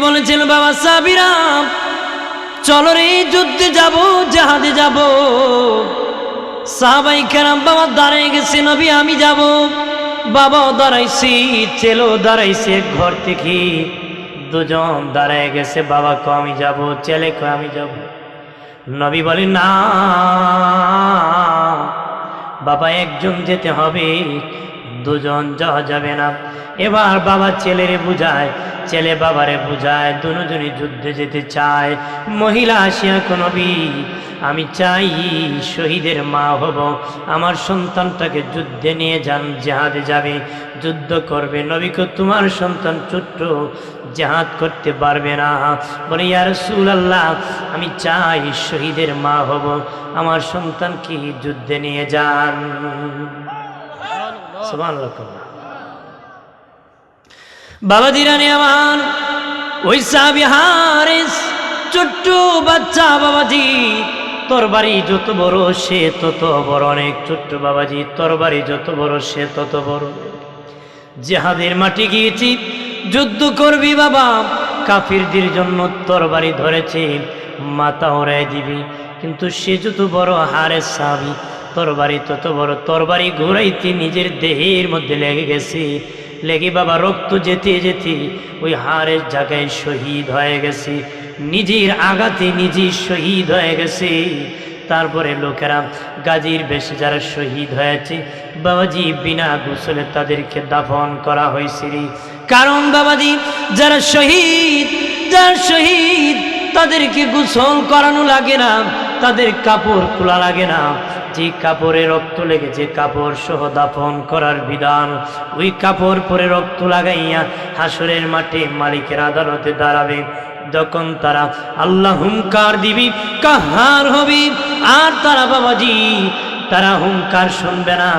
বলেছেন বাবা সাহাবীরা চলো রে যুদ্ধে যাব, জিহাদে যাব। সাহাবাই কেরাম বাবা দাঁড়িয়ে গেছে, নবী আমি যাব। বাবাও দাঁড়াইছি, ছেলেও দাঁড়াইছে। ঘর থেকে দুজন দাঁড়ায় গেছে, বাবা কো আমি যাব, ছেলে কো আমি যাব। নবী বলেন না বাবা, একজন যেতে হবে, দুজন যাওয়া যাবে না। এবার বাবা ছেলেরে বুঝায়, ছেলে বাবারে বুঝায়, দুজনই যুদ্ধে যেতে চায়। মহিলা আসিয়া কো নবী আমি চাই শহীদের মা হব, আমার সন্তানটাকে যুদ্ধে নিয়ে যান, জিহাদে যাবে, যুদ্ধ করবে। নবী কো তোমার সন্তান ছোট্ট, জিহাদ করতে পারবে না। বলে ইয়া রাসূলুল্লাহ আমি চাই শহীদের মা হব, আমার সন্তানকে যুদ্ধে নিয়ে যান। সুবহানাল্লাহ। বাবা দিরানি আমার ওই সাহাবী হারিস ছোট্ট বাচ্চা। বাবাজি তোর বাড়ি যত বড় সে তত বড় অনেক। ছোট্ট বাবাজি তোর বাড়ি যত বড় সে তত বড়। জিহাদের মাটি গিয়েছি, যুদ্ধ করবি বাবা, কাফিরদের জন্য তোর বাড়ি ধরেছে, মাথা ওড়াই দিবি। কিন্তু সে যত বড় হারিস সাহাবী, তোর বাড়ি তত বড়। তোর বাড়ি ঘুরাইতে নিজের দেহের মধ্যে লেগে গেছে, লেগে বাবা রক্ত যেতে যেতে ওই হাড়ের জায়গায় শহীদ হয়ে গেছে, নিজের আঘাতে নিজে শহীদ হয়ে গেছে। তারপরে লোকেরা গাজীর বেশে যারা শহীদ হয়েছে বাবাজি বিনা গোসলে তাদেরকে দাফন করা হয়েছে। কারণ বাবাজি যারা শহীদ তাদেরকে গোসল করানো লাগে না, তাদের কাপড় খোলা লাগে না। যে কাপড়ে রক্ত লেগেছে কাপড় সহ দাফন করার বিধান। ওই কাপড় পরে রক্ত লাগাইয়া হাসরের মাঠে মালিকের আদালতে দাঁড়াবে। যখন তারা আল্লাহ হুঙ্কার দিবি, কাহার হবি, আর তারা বাবাজি তারা হুঙ্কার শুনবে না,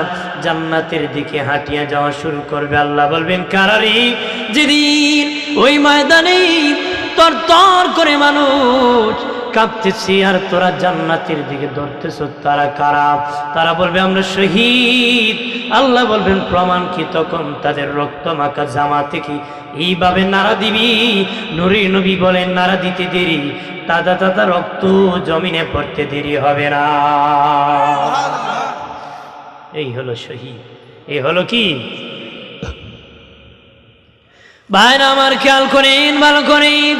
জান্নাতের দিকে হাঁটিয়া যাওয়া শুরু করবে। আল্লাহ বলবেন কারারি, যেদিন ওই ময়দানে তরতর করে মানুষ কাঁপতেছি আর তোরা জান্নাতের দিকে ধরতেছ, তারা কারা? তারা বলবে আমরা শহীদ। আল্লাহ বলবেন প্রমাণ কি? তখন তাদের রক্ত মাখা জামা থেকে এইভাবে নাড়া দিবি। নূরে নবী বলেন নাড়া দিতে দেরি, তাজা তাজা রক্ত জমিনে পড়তে দেরি হবে না। এই হলো শহীদ। এই হলো কি ভাইরা আমার, খেয়াল করেন, ভালো করেন।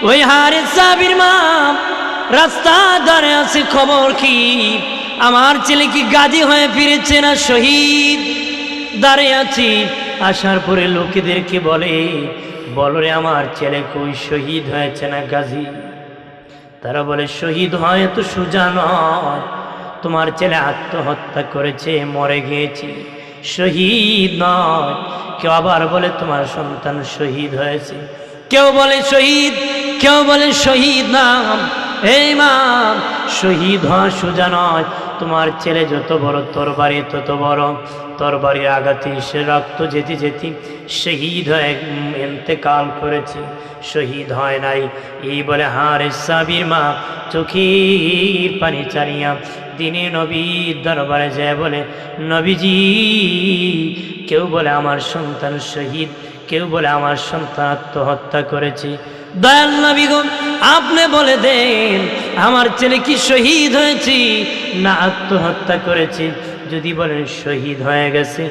ওই হারিস সাহাবীর মা রাস্তা ধারে আছে, খবর কি আমার ছেলে কি গাজী হয়ে ফিরেছে না শহীদ? দাঁড়িয়ে আছি, আসার পরে লোকেদেরকে বলে, বলো রে আমার ছেলে কই, শহীদ হয়েছে না গাজী? তারা বলে শহীদ হয় তো সোজা নয়, তোমার ছেলে আত্মহত্যা করেছে, মরে গিয়েছে, শহীদ নয়। কেউ আবার বলে তোমার সন্তান শহীদ হয়েছে, কেউ বলে শহীদ, কেউ বলে শহীদ নাম। এই মা, শহীদ হওয়া সোজা নয়। তোমার ছেলে যত বড় তরবারি তত বড়, তরবারির আঘাতে সে রক্ত যেতে যেতে শহীদ হয়ে ইন্তেকাল করেছে, শহীদ হয় নাই। এই বলে হারিস সাহাবীর মা চোখের পানি চালিয়া দিনে নবীর দরবারে যায়, বলে নবীজি কেউ বলে আমার সন্তান শহীদ, কেউ বলে আমার সন্তান আত্মহত্যা করেছে। দয়াল নবী গো আপনি বলে দেন আমার ছেলে কি শহীদ হয়েছে না আত্মহত্যা করেছে? যদি বলেন শহীদ হয়ে গেছে,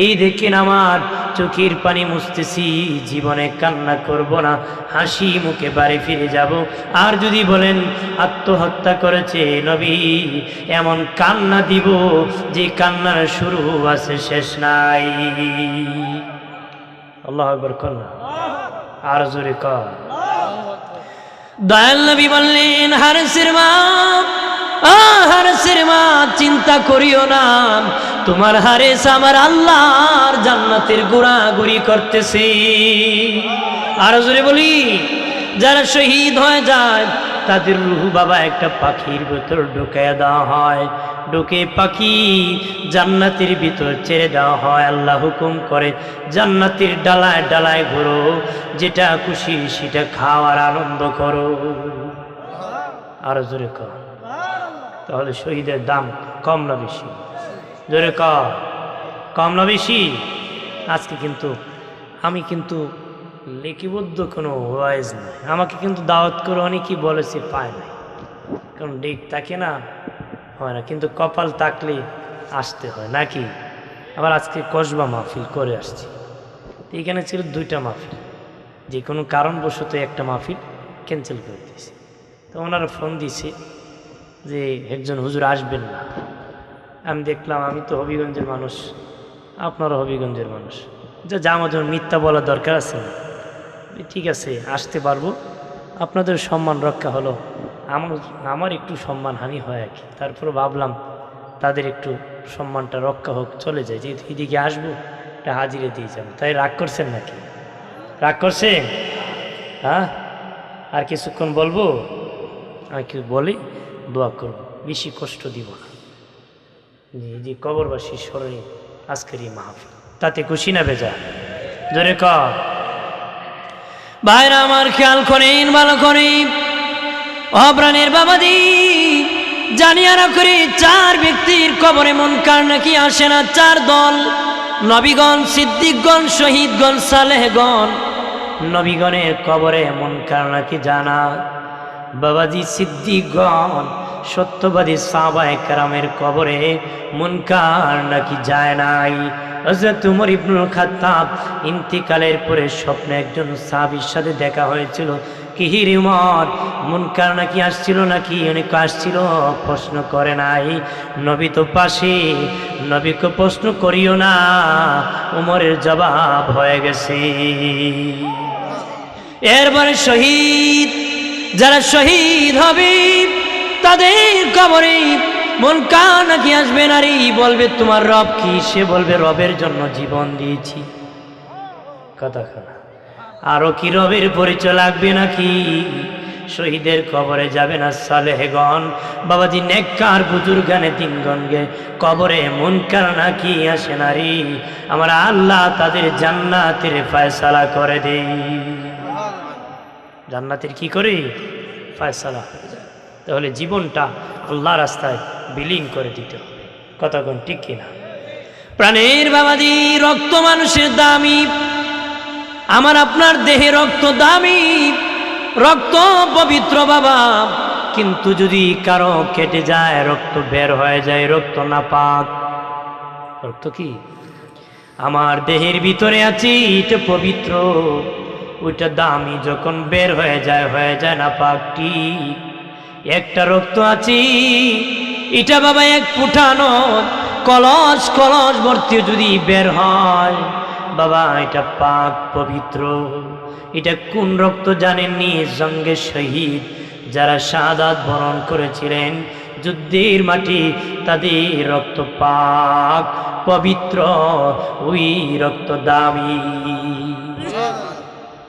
এই দেখেন আমার চোখের পানি মুছতেছি, জীবনে কান্না করব না, হাসি মুখে বাড়ি ফিরে যাব। আর যদি বলেন আত্মহত্যা করেছে, নবী এমন কান্না দিব যে কান্নার শুরু আছে শেষ নাই। আল্লাহু আকবার কন্যা আর জোরে কর। দয়াল নবী বললেন হারিসের মা, হারিসের মা চিন্তা করিও না, তোমার হারিস আমার আল্লাহর জান্নাতের ঘোরাঘুরি করতেছে। আর জোরে বলি, যারা শহীদ হয়ে যায় তাদের রূহ বাবা একটা পাখির ভিতর ঢুকাইয়া দেওয়া হয়, ঢুকে পাখি জান্নাতের ভিতর ছেড়ে দেওয়া হয়। আল্লাহ হুকুম করে জান্নাতের ডালায় ডালায় ঘোরো, যেটা খুশি সেটা খাওয়ার আনন্দ করো। আর জোরে কর। তাহলে শহীদের দাম কম না বেশি? জোরে কর, কম না বেশি? আজকে কিন্তু আমি লিপিবদ্ধ কোনো ওয়াইজ নাই। আমাকে কিন্তু দাওয়াত করে অনেকেই বলেছে, পায় নাই, কারণ ডেক থাকে না, হয় না, কিন্তু কপাল থাকলে আসতে হয় নাকি। আবার আজকে কসবা মাহফিল করে আসছি, এখানে ছিল 2টা মাহফিল, যে কোনো কারণবশত একটা মাহফিল ক্যান্সেল করে দিয়েছে। তো ওনারা ফোন দিছে যে একজন হুজুর আসবেন না। আমি দেখলাম আমি তো হবিগঞ্জের মানুষ, আপনারা হবিগঞ্জের মানুষ, যা আমাদের মিথ্যা বলার দরকার আছে না। ঠিক আছে, আসতে পারবো, আপনাদের সম্মান রক্ষা হলো, আমার একটু সম্মানহানি হয় আর কি। তারপরে ভাবলাম তাদের একটু সম্মানটা রক্ষা হোক, চলে যায়, যেহেতু এদিকে আসবো এটা হাজিরে দিয়ে যাবো। তাই রাগ করছেন নাকি? রাগ করছেন? হ্যাঁ, আর কিছুক্ষণ বলবো, আমি কি বলি, দোয়া করবো, বেশি কষ্ট দিব না। যে কবরবাসী স্মরণে আজকের এই মাহফিল, তাতে খুশি না বেজা? জোরে ক ভাইরা আমার, খেয়াল করেন, ভালো করেন। অপ্রাণের বাবাদি জানিয়া না করে 4 ব্যক্তির কবরে মুনকার নাকি আসে না। 4 দল, নবীগণ, সিদ্দিকগণ, শহীদগণ, সালেহগণ। নবীগণের কবরে মুনকার নাকি জানা। বাবাজি সিদ্দিকগণ, সত্যবাদী সাহাবায়ে কেরামের কবরে মুনকার নাকি যায় নাই। হযরত উমর ইবনুল খাত্তাব ইন্তিকালের পরে স্বপ্নে একজন সাহাবীর সাথে দেখা হয়েছিল। কি রে উমর, মুনকার নাকি আসছিল নাকি? অনেক আসছিল, প্রশ্ন করে নাই। নবী তো পাশে, নবীকে প্রশ্ন করিও না, উমরের জবাব হয়ে গেছে। এরপরে শহীদ, যারা শহীদ হবে তাদের কবরে মুনকার নাকি আসবে না রে। বলবে তোমার রব কি? সে বলবে রবের জন্য জীবন দিয়েছি। কথা খানা, আরো কি রবের পরিচয় লাগবে নাকি? শহীদের কবরে যাবে না সালেহগণ, বাবাজি নেককার বুজুর্গানে 3 গণকে কবরে মুনকার নাকি আসে না রে। আমার আল্লাহ তাদের জান্নাতের ফয়সালা করে দেই। জান্নাতের কি করে ফয়সালা? তাহলে জীবনটা আল্লাহ রাস্তায় বিলীন করে দিতে হবে। কতক্ষণ ঠিক কিনা? প্রাণের বাবাদি, রক্ত মানুষের দামি, আমার আপনার দেহে রক্ত দামি, রক্ত পবিত্র বাবা। কিন্তু যদি কারো কেটে যায়, রক্ত বের হয়ে যায়, রক্ত নাপাক। রক্ত কি? আমার দেহের ভিতরে আছে, এটা পবিত্র, ওইটা দামি, যখন বের হয়ে যায় নাপাক। ঠিক একটা রক্ত আছে, এটা বাবা 1 ফুটানো কলস কলস ভর্তি যদি বের হয় বাবা, এটা পাক পবিত্র। এটা কোন রক্ত জানেননি? জঙ্গে শহীদ যারা শাহাদাত বরণ করেছিলেন যুদ্ধের মাটি, তাদের রক্ত পাক পবিত্র, ওই রক্ত দামি।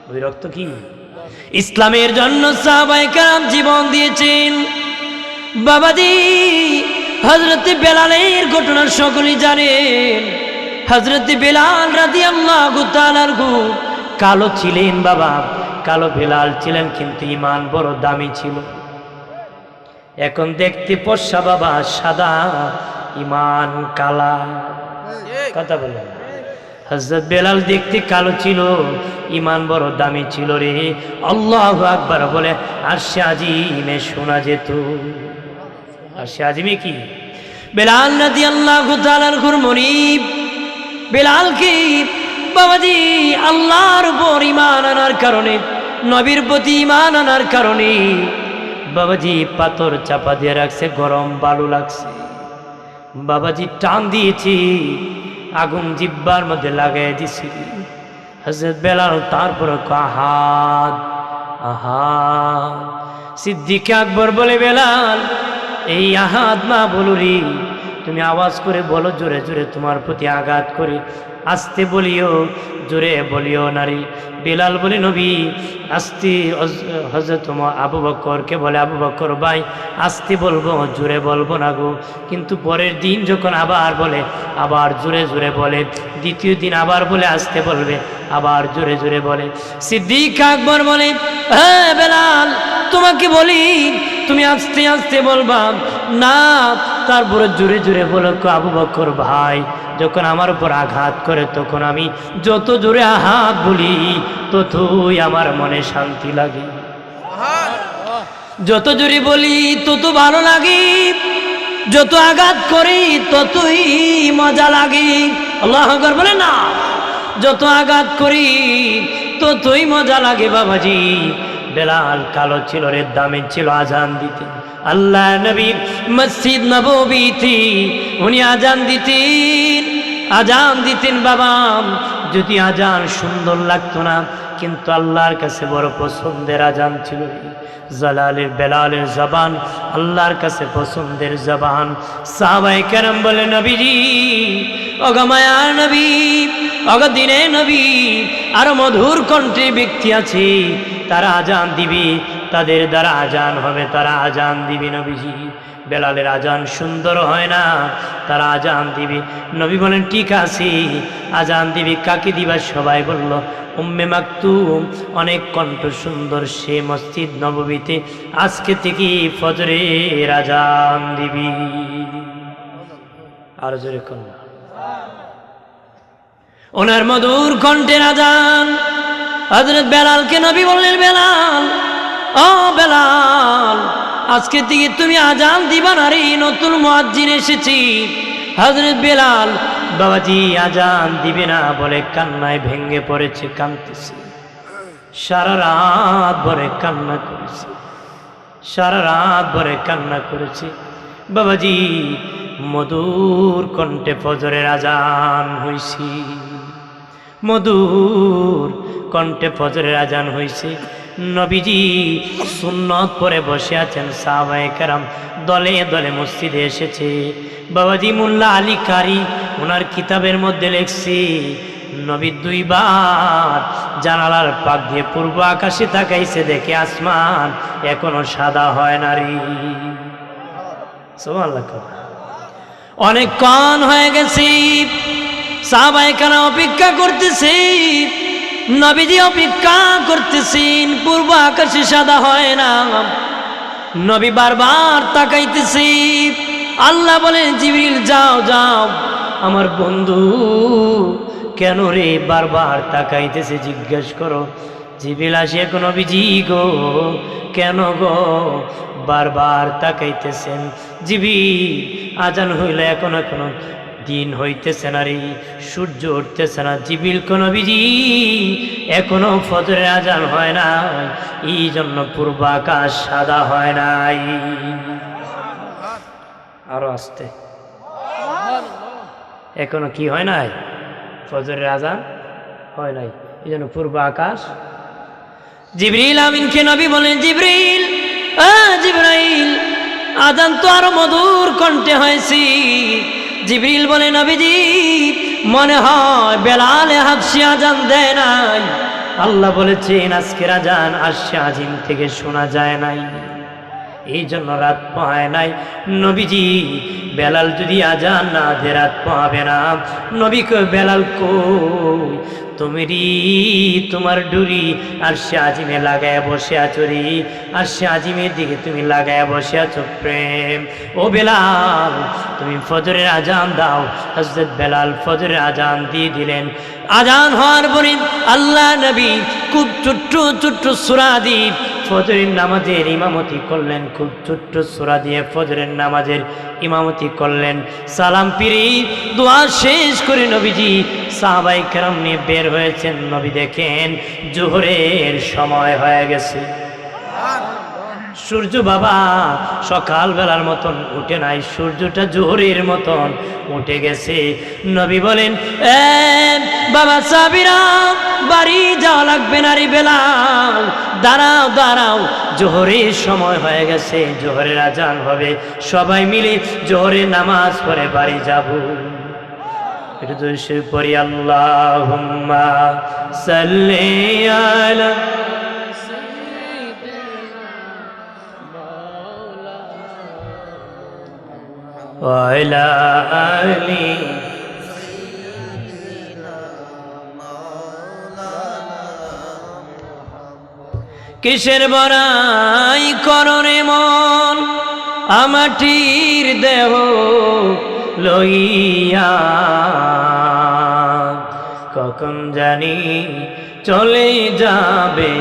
ওই রক্ত কি? ইসলামের জন্য সাহাবায়ে কেরাম জীবন দিয়েছেন। বাবাজি হযরত বেলালের ঘটনা সকলেই জানেন। হযরত বেলাল রাদিয়াল্লাহু তাআলা আনহু কালো ছিলেন বাবা, কালো বেলাল ছিলেন, কিন্তু ঈমান বড় দামি ছিল। এখন দেখতে ফর্সা বাবা, সাদা, ঈমান কালা। কথা বলেন, হযরত বেলাল দেখতে কালো ছিল, ঈমান বড় দামি ছিল রে। আল্লাহু আকবার বলে আরশে আজিমে শোনা যেত। আরশে আজিমে কি? বেলাল রাদিয়াল্লাহু তাআলার মুরিদ। বেলাল কি বাবাজি আল্লাহর উপর ঈমান আনার কারণে, নবীর প্রতি ঈমান আনার কারণে বাবাজি পাথর চাপা দিয়ে রাখছে, গরম বালু লাগছে, বাবাজি টান দিয়েছি, আগুন জিব্বার মধ্যে লাগাই দিছি। হযরত বেলাল তারপর আহাদ আহাদ। সিদ্দিক আকবর বলে, বেলাল এই আহাদ না বলুরি, তুমি আওয়াজ করে বলো, জোরে জোরে তোমার প্রতি আঘাত করে, আস্তে বলিও, জোরে বলিও নারী। বেলাল বলে, নবী আস্তে। হযরত আবু বকরকে বলে, আবু বকর ভাই আস্তে বলবো, জোরে বলবো না গো। কিন্তু পরের দিন যখন আবার বলে, আবার জোরে জোরে বলে। দ্বিতীয় দিন আবার বলে আস্তে বলবে, আবার জোরে জোরে বলে। সিদ্দিক আকবর বলে, বেলাল তোমাকে বলি তুমি আস্তে আস্তে বলবা না, তারপরে জোরে জোরে বলে, আবু বকর ভাই, যখন আমার উপর আঘাত করে তখন আমি যত জোরে আহাত বলি ততই আমার মনে শান্তি লাগে, যত জোরে বলি তত ভালো লাগে, যত আঘাত করি ততই মজা লাগে। আল্লাহু আকবার বলে না, যত আঘাত করি ততই মজা লাগে। বাবাজি, বেলাল কালো ছিল রে, দামে ছিল, আজান দিতে আল্লাহ নবী মসজিদ নববীতে উনি আজান দিতেন। বাবা, যদি আজান সুন্দর লাগতো না, কিন্তু আল্লাহর কাছে বড় পছন্দের আজান ছিল। জালালের বেলালের জবান আল্লাহর কাছে পছন্দের জবান। সাহাবায়ে কেরাম বলে, নবীজি, ওগো মায়ার নবী, ওগো দিনে নবী, আরো মধুর কণ্ঠে ব্যক্তি আছে, তারা আজান দিবে, তাদের দ্বারা আজান হবে, তারা আজান দিবে। নবীজি, বেলালের আজান সুন্দর হয় না, তারা আজান দিবে। নবী বলেন, ঠিক আছে, আজান দিবি, কাকে দিবা? সবাই বলল, উম্মে মাকতুম, অনেক কণ্ঠ সুন্দর, সে মসজিদ নববীতে আজকে থেকে ফজরের আজান দিবি। আর জোরে কন্যা, ওনার মধুর কণ্ঠের আজান। হযরত বেলালকে নবী বললেন, বেলাল, ও বেলাল, আজকে থেকে তুমি আজান দিবা না রে, নতুন মুয়াজ্জিন এসেছি। হযরত বেলাল বাবাজি আজান দিবে না বলে কান্নায় ভেঙে পড়েছে, কাঁদতেছে, সারা রাত ভরে কান্না করেছে, সারা রাত ভরে কান্না করেছে। বাবাজি, মধুর কণ্ঠে ফজরের আজান হইছে, মধুর কণ্ঠে ফজরের আজান হইছে। নবীজি সুন্নত পরে বসে আছেন, সাহাবায়ে কেরাম দলে দলে মসজিদে এসেছে। বাবাজি, মোল্লা আলী কারি ওনার কিতাবের মধ্যে লেখছে, নবী দুইবার জানালার পাক দিয়ে পূর্ব আকাশে তাকাইছে, দেখে আসমান এখনো সাদা হয় না রে। সুবহানাল্লাহ। অনেকক্ষণ হয়ে গেছে, সাহাবায়ে কেরাম অপেক্ষা করতেছে, নবীজি অপেক্ষা করতেছেন, পূর্ব আকাশে সাদা হয় না। নবী বারবার তাকাইতেছে। আল্লাহ বলেন, জিবরিল যাও যাও, আমার বন্ধু কেন রে বারবার তাকাইতেছে, জিজ্ঞেস করো। জিবরিল আসে, নবীজি গো, কেন গো বারবার তাকাইতেছেন? জিবরিল, আজান হইলে এখনো দিন হইতেছে না রে, সূর্য উঠতেছে না। জিবরিল, নবীজি এখনো ফজরের আজান হয় না, এই জন্য পূর্ব আকাশ সাদা হয় নাই। আরো আসতে, এখনো কি হয় নাই? ফজরের আজান হয় নাই, এই জন্য পূর্ব আকাশ। জিবরিল আমিনকে নবী বলেন, জিবরিল, জিবরাইল, আজান তো আরো মধুর কণ্ঠে হয়েছে। জিবরিল বলে, নবীজি মনে হয় বেলাল হাবশী আজান দেয় নাই। আল্লাহ বলেছেন আজকের আজান আরশে আজিম থেকে শোনা যায় নাই, এই জন্য রাত পায় নাই। নবীজি বেলাল যদি আজান না দে রাত পাবে না। নবী কই, বেলাল কই, তোমার ডুরি আরশে আজিমে লাগায় বসে আছো রে, আরশে আজিমের দিকে তুমি লাগায় বসে আছো প্রেম। ও বেলাল, তুমি ফজরের আজান দাও। হযরত বেলাল ফজরের আজান দিয়ে দিলেন। আজান হওয়ার পরে আল্লাহ নবী খুব ছোট্ট ছোট্ট সূরা দিয়ে ফজরের নামাজের ইমামতি করলেন, খুব ছোট্ট সূরা দিয়ে ফজরের নামাজের ইমামতি করলেন। সালাম ফিরে দোয়া শেষ করে নবীজি সাহাবায়ে কেরাম নিয়ে বের হয়েছেন। নবী দেখেন জোহরের সময় হয়ে গেছে। সূর্য বাবা সকালবেলার মতন উঠে নাই, সূর্যটা জোহরের মতন উঠে গেছে। নবী বলেন, বাবা সাবিরা, বাড়ি যাওয়া লাগবে না রে বেলাল, দাঁড়াও দাঁড়াও, জোহরের সময় হয়ে গেছে, জোহরের আজান হবে, সবাই মিলে জোহরের নামাজ পড়ে বাড়ি যাব। একটু জোরে পড়ি, আল্লাহুম্মা সাল্লি আলা ওয়া আলা আলি। কিসের বড়াই করো রে মন, আমাটির দেহ লইয়া কখন জানি চলে যাবে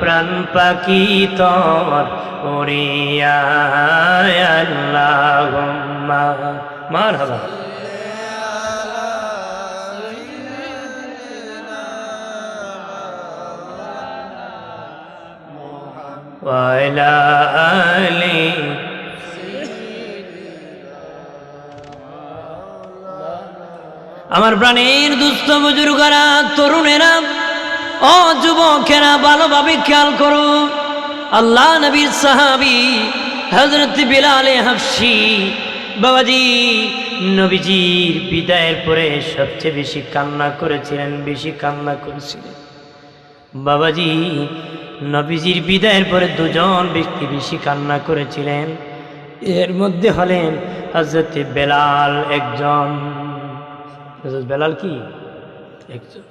প্রাণ পাখি তোর উড়িয়া আল্লাহুম্মা মারহাবা ওয়া আলা আলি আমার প্রাণের দুস্থ বুজুর্গরা তরুণেরা ও যুবকেরা ভালোভাবে খেয়াল করো আল্লাহ নবীর সাহাবী হযরত বিলাল হাবশী বাবাজি নবীজির বিদায়ের পরে সবচেয়ে বেশি কান্না করেছিলেন, বেশি কান্না করেছিলেন বাবাজি। নবীজির বিদায়ের পরে দুজন ব্যক্তি বেশি কান্না করেছিলেন, এর মধ্যে হলেন হযরত বেলাল একজন। বেলাল কি একজন,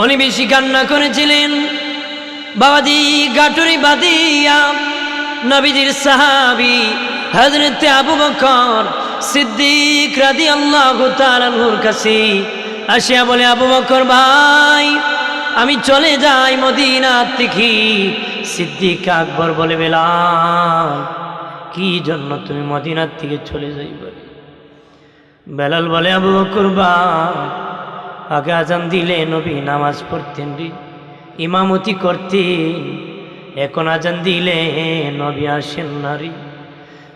উনি বেশি কান্না করেছিলেন বাবাজি। গাটুরি বাদিয়া নবীজির সাহাবী হযরত আবু বকর সিদ্দিক রাদিয়াল্লাহু তাআলা আনহুর কাছে আসিয়া বলে, আবু বকর ভাই আমি চলে যাই মদিনা থেকে। সিদ্দিক আকবর বলে, বেলাল কি জন্য তুমি মদিনা থেকে চলে যাইবে? বেলাল বলে, আবু বকর ভাই আগে আজান দিলে নবী নামাজ পড়তেন, ইমামতি করতেন, এখন আজান দিলে নবী আসেন না রে।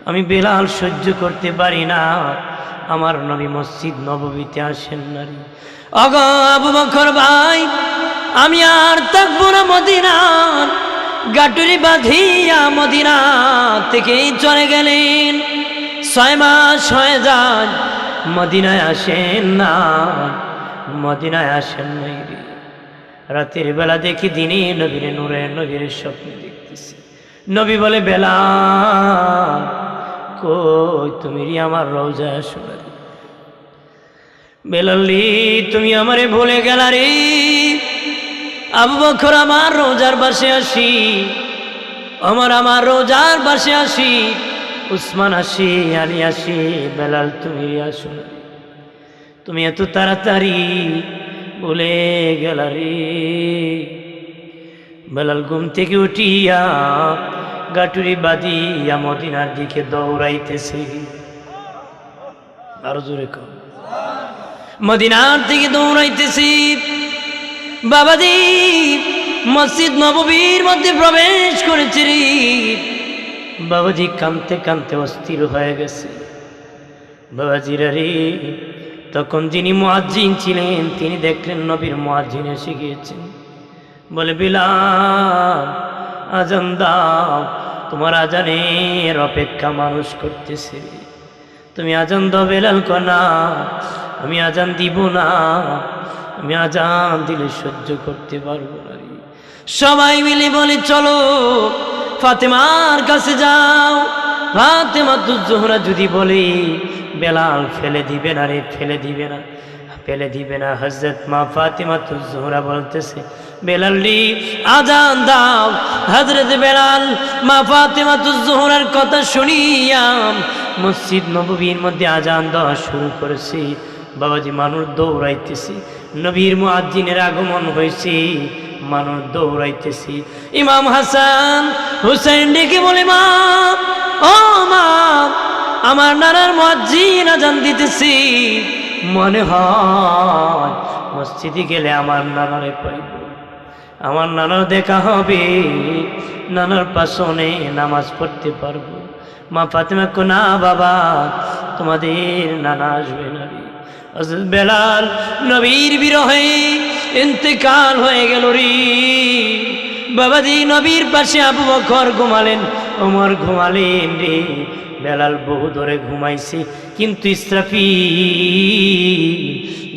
আমি বেলাল সহ্য করতে পারি না, আমার নবী মসজিদ নববীতে আসেন না রে। ওগো আবু বকর ভাই আমি আর থাকবো না মদিনার। গাটুরি বাঁধিয়া মদিনা থেকে চলে গেলেন, 6 মাস হয়ে যায় মদিনায় আসেন না, মদিনায় আসেন নাই রে। রাতের বেলা দেখি দিনে নবীর নূরে নবীর স্বপ্নে দেখতেছি। নবী বলে, বেলাল কই তুমি রে, আমার রওজায় আসো না রে। বেলাল রে তুমি আমারে ভুলে গেলা রে। আবু বকর আমার রোজার পাশে আসি, আমার রোজার পাশে আসি, উসমান আসি, আলী আসি, বেলাল তুমি আসো না, তুমি এত তাড়াতাড়ি ভুলে গেলা রে। বেলাল ঘুম থেকে উঠিয়া গাটুরি বাঁধিয়া মদিনার দিকে দৌড়াইতেছে। আরো জোরে কর, মদিনার দিকে দৌড়াইতেছি বাবাজি। মসজিদ নববীর মধ্যে প্রবেশ করেছে রে বাবাজি। কাঁদতে কাঁদতে অস্থির হয়ে গেছে বাবাজিরা রে। তখন যিনি মুয়াজ্জিন ছিলেন তিনি দেখলেন নবীর মুয়াজ্জিন এসে গিয়েছেন। বলে, বিলাল আজান দাও, তোমার আজানের অপেক্ষা মানুষ করতেছে, তুমি আজান দাও। বেলাল কয়, না আমি আজান দিব না, আমি আজান দিলে সহ্য করতে পারবো না। সবাই মিলে বলে, চলো ফাতেমার কাছে যাও। ফাতেমাতুজ জোহরা যদি বলে বেলাল ফেলে দিবে না রে, ফেলে দিবে না, ফেলে দিবে না। হযরত মা ফাতেমাতুজ জোহরা বলতেছে, বেলাল রে আজান দাও। হযরত বেলাল মা ফাতেমাতুজ জোহরার কথা শুনিয়া মসজিদ নববীর মধ্যে আজান দেওয়া শুরু করেছে বাবাজি। মানুষ দৌড়াইতেছি, নবীর মুয়াজ্জিনের আগমন হয়েছে, মানুষ দৌড়াইতেছি। ইমাম হাসান হুসাইন ডেকে বলে, মা ও মা আমার নানার মুয়াজ্জিন আজান দিতেছি, মনে হয় মসজিদে গেলে আমার নানারে পাইব, আমার নানার দেখা হবে, নানার পাশনে নামাজ পড়তে পারবো। মা ফাতেমা কো, না বাবা তোমাদের নানা আসবে না রে। হযরত বেলাল নবীর বিরহে ইন্তেকাল হয়ে গেল রে বাবাজি। নবীর পাশে আবু বকর ঘুমালেন, ওমর ঘুমালেন রে। বেলাল বহু ধরে ঘুমাইছে, কিন্তু ইসরাফিল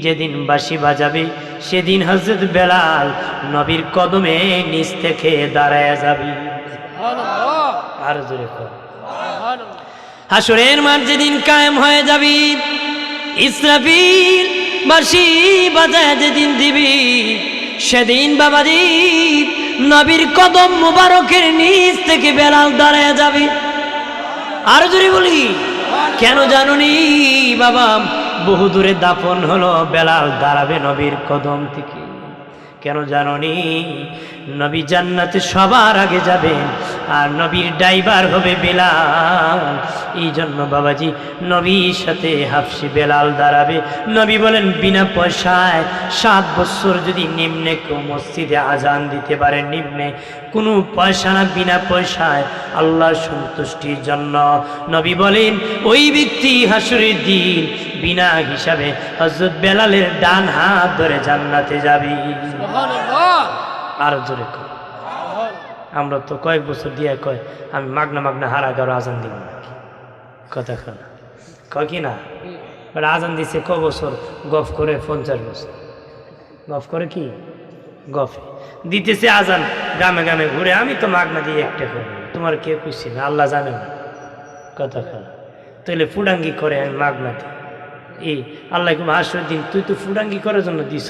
যেদিন বাঁশি বাজাবে সেদিন হযরত বেলাল নবীর কদমে নিচ থেকে দাঁড়ায় যাবে। আর জোরে কর, হাসরের মাঠ যেদিন কায়েম হয়ে যাবে, ইসরাফিল বাঁশি বাজায় যেদিন দিবি, সেদিন বাবাজি নবীর কদম মুবারকের নিচ থেকে বেলাল দাঁড়ায় যাবে। আর জোরে বলি কেন জানুনি বাবা? বহু দূরে দাফন হলো, বেলাল দাঁড়াবে নবীর কদম থেকে। কেন জানুনি? নবী জান্নাতে সবার আগে যাবেন, আর নবীর ড্রাইভার হবে বেলাল। এই জন্য বাবাজি নবীর সাথে হাফসি বেলাল দাঁড়াবে। নবী বলেন বিনা পয়সায় 7 বছর যদি নিম্নে কেউ মসজিদে আজান দিতে পারে, নিম্নে কোনো পয়সা না, বিনা পয়সায় আল্লাহর সন্তুষ্টির জন্য, নবী বলেন ওই ব্যক্তি হাসরের দিন বিনা হিসাবে হযরত বেলালের ডান হাত ধরে জান্নাতে যাবে। আর জোরে কর। আমরা তো কয়েক বছর দিয়ে কয় আমি মাগনা হারা গারো আজান দিব নাকি, কথা কয় কি না? আজান দিছে ক বছর? গফ করে 50 বছর। গফ করে কি? গফে দিতেছে আজান, গ্রামে গ্রামে ঘুরে। আমি তো মাগনা দিয়ে একটা করবো, তোমার কে খুশি না আল্লাহ জানে না, কথা তাহলে ফুডাঙ্গি করে আমি মাগনা দিই। এই আল্লাহ হাসরের দিন তুই তো ফুডাঙ্গি করার জন্য দিস,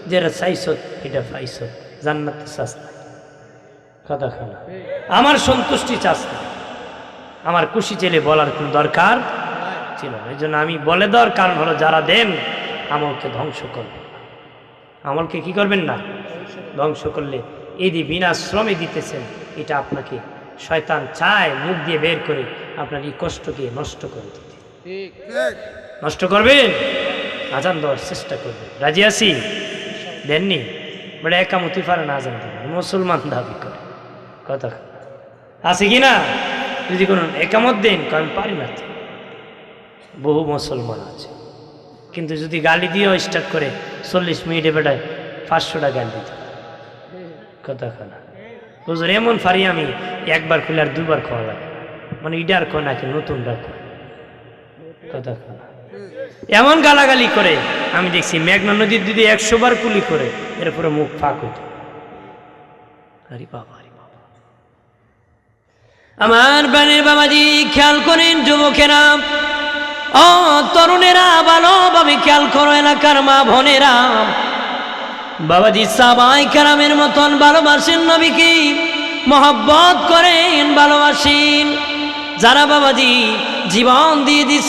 যেটা চাইছ এটা পাইছ, জান্নাতে চাস না, কথা আমার সন্তুষ্টি চাস না, আমার খুশি চেলে বলার কোনো দরকার ছিল না। এই জন্য আমি বলে দেওয়ার কারণ হলো যারা দেন আমলকে ধ্বংস করবে। আমলকে কি করবেন না? ধ্বংস করলে এই যে বিনা শ্রমে দিতেছেন, এটা আপনাকে শয়তান চায় মুখ দিয়ে বের করে আপনার এই কষ্টকে নষ্ট করে দিতে। নষ্ট করবেন, আজান দেওয়ার চেষ্টা করবেন। রাজি আছি? দেননি বলে একামতি পারে না, আজান দেবেন, মুসলমান দাবি করে, কথা আছে কি না? যদি কোনো একামত দেন আমি পারি না, বহু মুসলমান আছে, কিন্তু যদি গালি দিয়েও স্টার্ট করে 40 মিনিটে বেটায় 500টা গালি দিতে, কথা হুজুর এমন পারি আমি একবার খুলে আর 2বার খাওয়া লাগে, মানে ইডার কয় নাকি নতুন ডাক, কথা এমন গালাগালি করে আমি দেখছি মেঘনা নদীর দিদি 100 বার কুলি করে এরপরে মুখ ফাঁক হইত। আরে বাবা, আমার বানের বাবাজি খেয়াল করেন, যুবকেরা ও তরুণেরা ভালোভাবে খেয়াল করো, এলাকার মা বোনেরা বাবাজি সাহাবায়ে কেরামের মতন ভালোবাসেন নবীকে, মহব্বত করেন, ভালোবাসেন। যারা বাবাজি জীবন দিয়ে দিচ্ছে